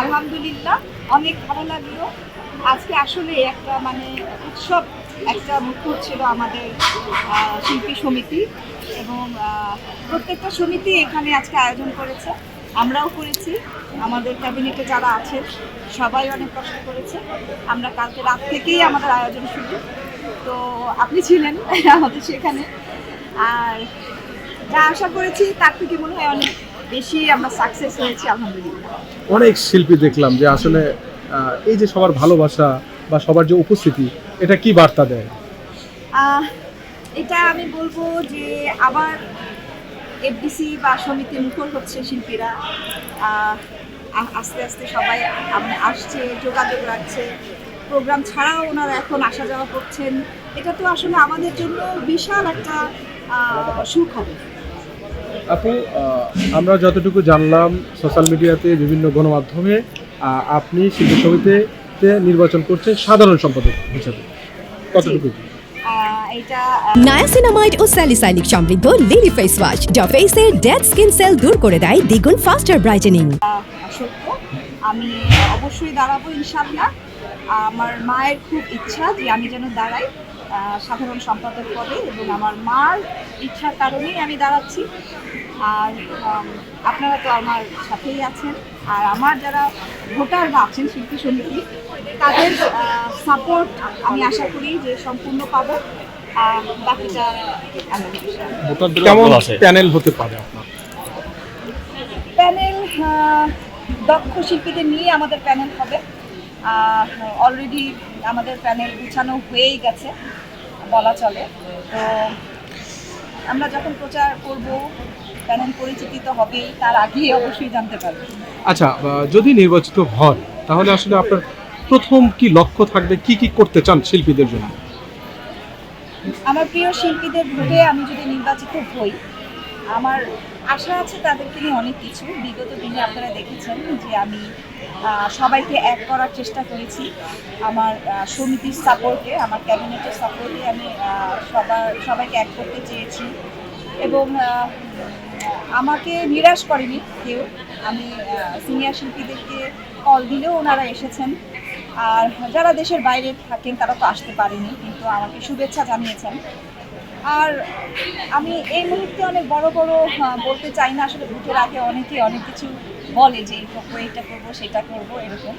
আলহামদুলিল্লাহ, অনেক ভালো লাগলো। আজকে আসলে একটা উৎসব, একটা মুখর ছিল আমাদের শিল্পী সমিতি এবং প্রত্যেকটা সমিতি এখানে আজকে আয়োজন করেছে। আমরাও করেছি। আমাদের ক্যাবিনেটে যারা আছেন সবাই অনেক কষ্ট করেছে। আমরা কালকে রাত থেকেই আমাদের আয়োজন শুরু। তো আপনি ছিলেন আমাদের সেখানে। আর যা আশা করেছি তার থেকে মনে হয় অনেক বেশি আমরা সাকসেস হয়েছি, আলহামদুলিল্লাহ। অনেক শিল্পী দেখলাম যে আসলে এই যে সবার ভালোবাসা বা সবার যে উপস্থিতি, এটা কি বার্তা দেয়? এটা আমি বলবো যে আবার এফডিসি বা সমিতি মুখর হচ্ছে শিল্পীরা। আস্তে আস্তে সবাই আসছে, যোগাযোগ রাখছে। প্রোগ্রাম ছাড়াও ওনারা এখন আসা যাওয়া করছেন। এটা তো আসলে আমাদের জন্য বিশাল একটা সুখবর। আপু, আমরা যতটুকু জানলাম সোশ্যাল মিডিয়াতে, বিভিন্ন গণমাধ্যমে, আপনি শিল্পী সমিতিতে নির্বাচন করছেন সাধারণ সম্পাদক হিসাবে, কতটুকু? এটা নায়াসিনামাইড ও স্যালিসাইলিক সমৃদ্ধ লিলি ফেস ওয়াশ যা ফেসের ডেড স্কিন সেল দূর করে দেয় দ্বিগুণ ফাস্টার ব্রাইটেনিং। সত্য, আমি অবশ্যই দাঁড়াবো ইনশাআল্লাহ। আমার মায়ের খুব ইচ্ছা যে আমি যেন দাঁড়াই সাধারণ সম্পাদক পদে, এবং আমার মার ইচ্ছার কারণেই আমি দাঁড়াচ্ছি। আর আপনারা তো আমার সাথেই আছেন। আর আমার যারা ভোটার বা আছেন শিল্পী সমিতি, তাদের সাপোর্ট আমি আশা করি যে সম্পূর্ণ পাবো। বাকিটা কেমন প্যানেল হতে পারে আপনার? প্যানেল দক্ষ শিল্পীদের নিয়ে আমাদের প্যানেল হবে। অলরেডি আমাদের প্যানেল গুছানো হয়েই গেছে বলা চলে। তো আমরা যখন প্রচার করব, প্যানেল পরিচিতি তো হবেই, তার আগেই অবশ্যই জানতে পারবেন। আচ্ছা, যদি নির্বাচিত হন তাহলে আসলে আপনার প্রথম কি লক্ষ্য থাকবে, কি কি করতে চান শিল্পীদের জন্য? আমার প্রিয় শিল্পীদের ভোটে আমি যদি নির্বাচিত হই, আমার আশা আছে তাদেরকে নিয়ে অনেক কিছু। বিগত দিনে আপনারা দেখেছেন যে আমি সবাইকে এক করার চেষ্টা করেছি। আমার সমিতির সাপোর্টে, আমার ক্যাবিনেটের সাপোর্টে আমি সবাইকে এক করতে চেয়েছি, এবং আমাকে নিরাশ করেনি কেউ। আমি সিনিয়র শিল্পীদেরকে কল দিলেও ওনারা এসেছেন। আর যারা দেশের বাইরে থাকেন তারা তো আসতে পারেনি, কিন্তু আমাকে শুভেচ্ছা জানিয়েছেন। আর আমি এই মুহূর্তে অনেক বড় বলতে চাই না। আসলে ভোটের আগে অনেকে অনেক কিছু বলে যে এইটা করবো, সেটা করবো, এরকম।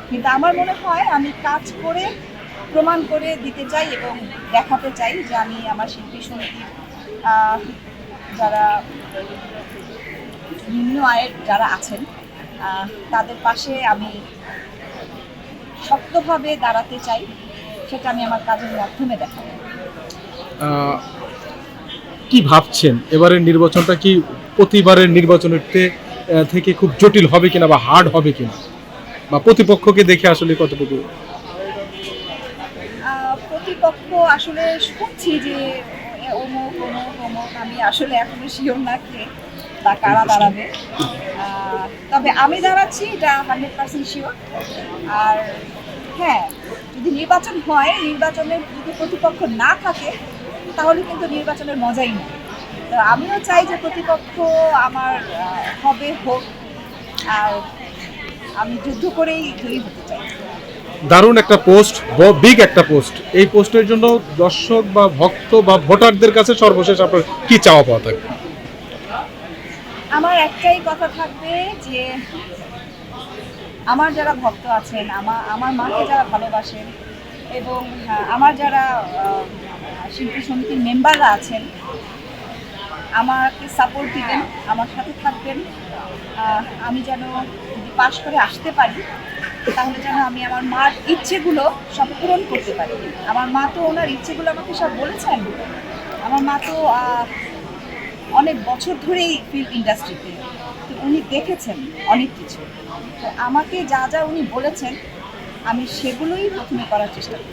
কিন্তু আমার মনে হয় আমি কাজ করে প্রমাণ করে দিতে চাই এবং দেখাতে চাই যে আমি আমার শিল্পী সমিতির যারা নিম্ন আয়ের যারা আছেন তাদের পাশে আমি শক্তভাবে দাঁড়াতে চাই। সেটা আমি আমার কাজের মাধ্যমে দেখাবো। কি ভাবছেন এবারের নির্বাচনটা কি প্রতিবারের নির্বাচনের থেকে খুব জটিল হবে কিনা বা হার্ড হবে কিনা, বা প্রতিপক্ষকে দেখে আসলে কতটুকু? প্রতিপক্ষ আসলে শুনছি যে অমুক অমুক অমুক, আমি আসলে এখনো শিওর না কে বা কারা দাঁড়াবে। তবে আমি দাঁড়াচ্ছি, এটা 100% শিওর। আর হ্যাঁ, যদি নির্বাচন হয়, নির্বাচনের যদি প্রতিপক্ষ না থাকে তাহলে কিন্তু নির্বাচনের মজাই নেই। তো আমিও চাই যে প্রতিপক্ষ আমার হবে, হোক। আর আমি যুদ্ধ করেই জয়ী হতে চাই। দারুণ একটা পোস্ট, বিগ একটা পোস্ট। এই পোস্টের জন্য দর্শক বা ভক্ত বা ভোটারদের কাছে সর্বশেষ আপনার কি চাওয়া পাওয়া থাকবে? আমার একটাই কথা থাকবে যে আমার যারা ভক্ত আছেন, আমার মাকে যারা ভালোবাসেন, এবং আমার যারা শিল্পী সমিতির মেম্বাররা আছেন, আমাকে সাপোর্ট দিবেন, আমার সাথে থাকবেন। আমি যেন যদি পাশ করে আসতে পারি, তাহলে যেন আমি আমার মার ইচ্ছেগুলো সব পূরণ করতে পারি। আমার মা তো ওনার ইচ্ছেগুলো আমাকে সব বলেছেন। আমার মা তো অনেক বছর ধরেই ফিল্ম ইন্ডাস্ট্রিতে, তো উনি দেখেছেন অনেক কিছু। তো আমাকে যা যা উনি বলেছেন আমি সেগুলোই প্রথমে করার চেষ্টা করি।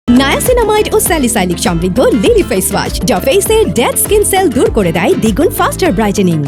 নায়াসিনামাইড ও স্যালিসাইলিক সমৃদ্ধ লিলি ফেস ওয়াশ যা ফেসের ডেড স্কিন সেল দূর করে দেয় দ্বিগুণ ফাস্টার ব্রাইটেনিং।